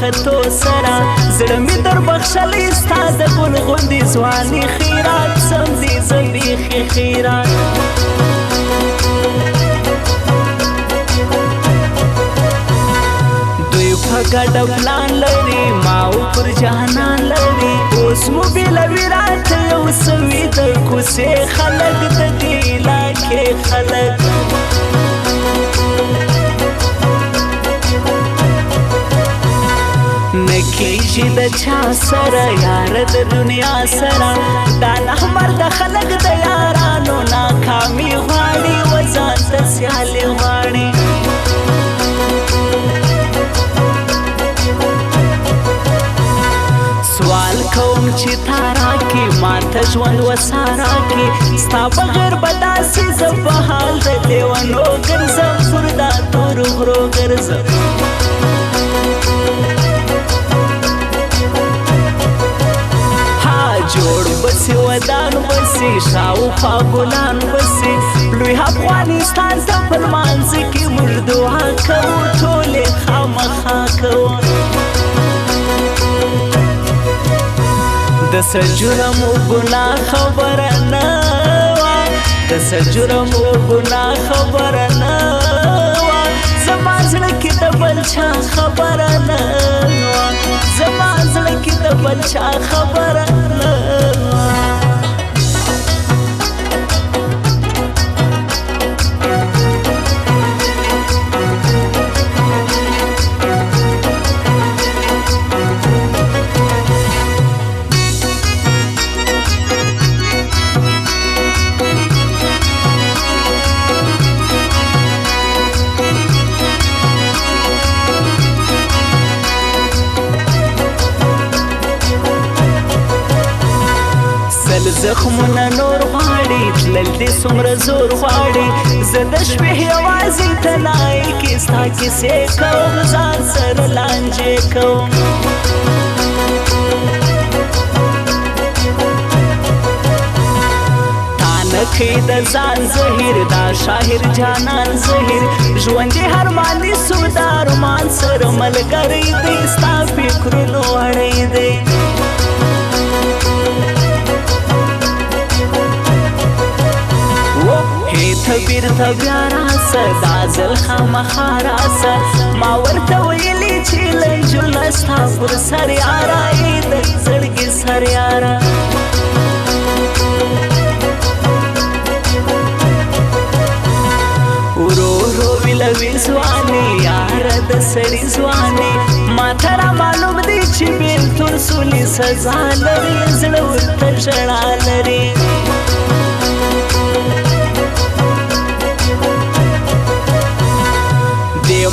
کتو سره زړه مې در بخښلی ستا د ګل غوندې ځواني خیرات سم دې زه بیخي خیرات دوی په ګډه پلان لري ما پر جهانان لري اوس مو بېلوي راته یو سوي د کوڅې خلک د دې علاقې خلک نکیږي د چا سره یار د دنیا سره دا نهمر د خلک د یارانو ناکامي غواړي و ځان ته سیالي غواړي سوال کوم چې تا راکړي ماته ژوند وساره کړي ستا بغیر به داسې زه په حال د لیونو ګرځم پر دا تورو غرو ګرځم جوړ بسي ودان بسي شاوخوا ګلان بسي لوی افغانستان ته په لمانځ کې موږ دعا کوو ټولې خامخا کوو د څه جرم و ګناه خبره نه وه د څه جرم و ګناه خبره نه وه زما زړه کې د بل چا خبره نه وه زما زړه کې د بل چا خبره نه وه زخمونه نور غواړي تلل دې څومره زور غواړي زه د شپې یوازې تنهایي کې ستا کیسې کوم ځان سره لانجې کوم تا نه کوي د ځان زهیر دا شاهر جانان زهیر ژوند یې هرماني سو د ارمان سره ملګری دی ستا فکرونو وړی دی تبیر تبیا راسه دا ځل خامخا راسه ما ورته ویلي چې لنجونه ستا پر سر یاره ای د زړګي سر یاره ورو ورو ویلوي ځواني یاره د سړي ځواني ماته را معلوم دی چې بېلتون سولې سزا لري زړه ورته ژړا لري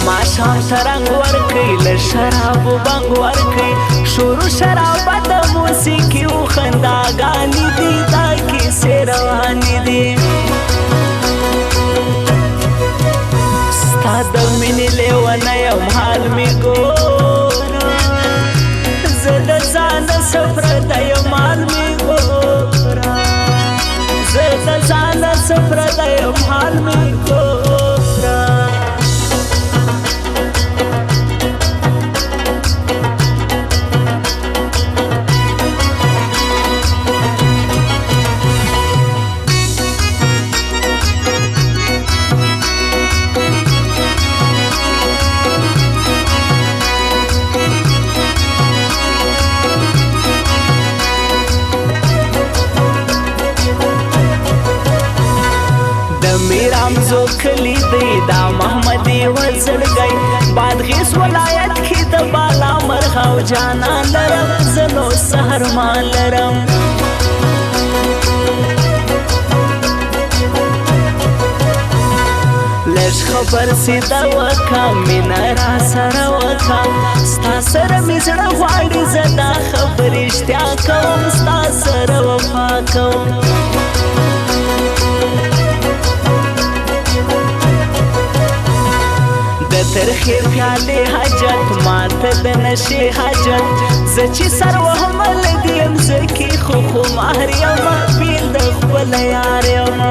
ماشام سرنګ ورکړي له شرابو بنګ ورکړي شروع شرابت موسیقي او خنداګانې دي دا کیسې روانې دي ستا د مینې لیونه یم حال مې ګوره زه د ځانه څه پرته یم حال مې ګوره زه د ځانه څه پرته یم حال مې ګوره میرامزو کلی دی دا محمدی وزړګی بادغیس ولایت کې د بالا مرغاو جانا لرم زنو سحر ما لرم لږ خبر سیده وکه مینه را سره وکه ستا سره مې زړه غواړي زه دا خبرې رښتیا کوم ستا سره وفا کوم ترخی پیالی حاجت ماته د نشي حاجت زه چې سر وهم لګیم زه کې خو مهر یم بیل د خپل یار یم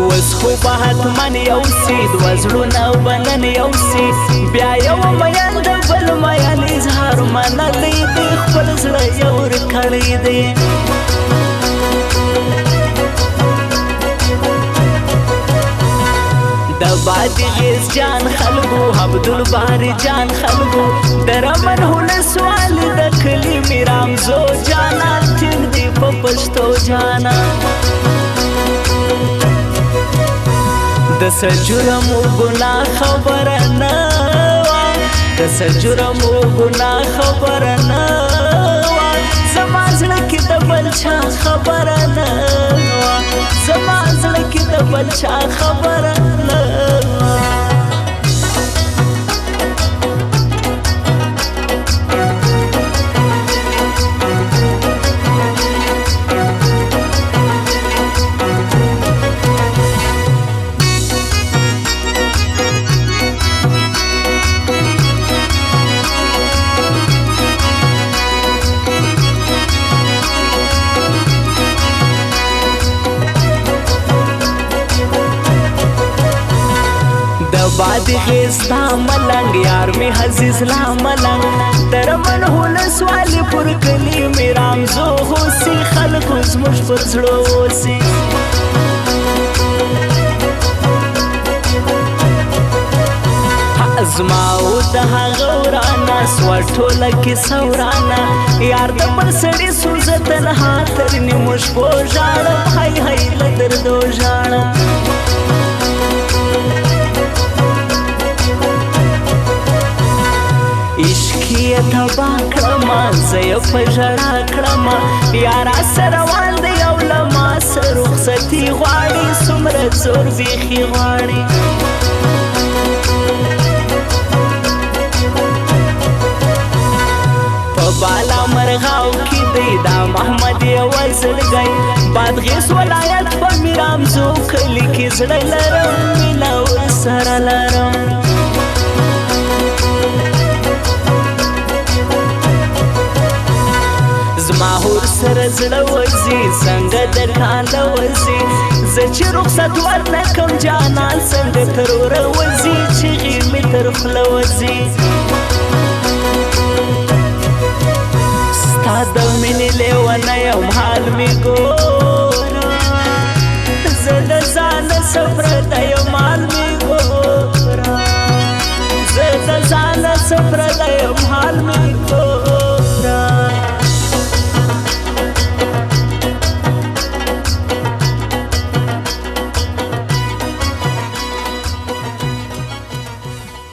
اوس خو به حتمن یو سي دوه زړونه به نن یو سي بیا یو میین د بل میین اظهار منلی دی خپل زړه یې ورکړی دی د بادغیس جان خلکو عبدالباري جان خلکو د رمن ولسوالي د کلي میرامزو جانا ټینګ دی په پښتو جانا د څه جرم و ګناه خبره نه وه د څه جرم و ګناه خبره نه وه زما زړه کې د بل چا خبره نه وه زما زړه کې د بل چا خبره نه وه بادغیس دا ملنګ یار می عزیز لا ملنګ درمن ولسوالي پر کلی میرامزو هوسي خلکو زموږ پر زړه اوسي زما او د هغه ورانه سوه ټوله کیسه ورانه یار د بل سړي سوزه تنها تر نیمو شپو ژاړم هی هی له دردو ژاړم عشقي یې تباه کړمه زه یې په ژړا کړمه یاره سره روان دی او له ما سره رخصتي غواړي څومره زور بیخي غواړي په بالا مرغاو کې دی دا محمد یوه زړګی بادغیس ولایت په میرامزو کلي کې زړه لرم مینه ورسره لرم زما هور سره زړه وځي څنګه در ټاله وځي زه چې رخصت ورنه کم جانان څنګه تر وره وځي چغې مې تر خوله وځي ستا د مینې لیونه یم حال مې ګوره زه د ځانه څه پرته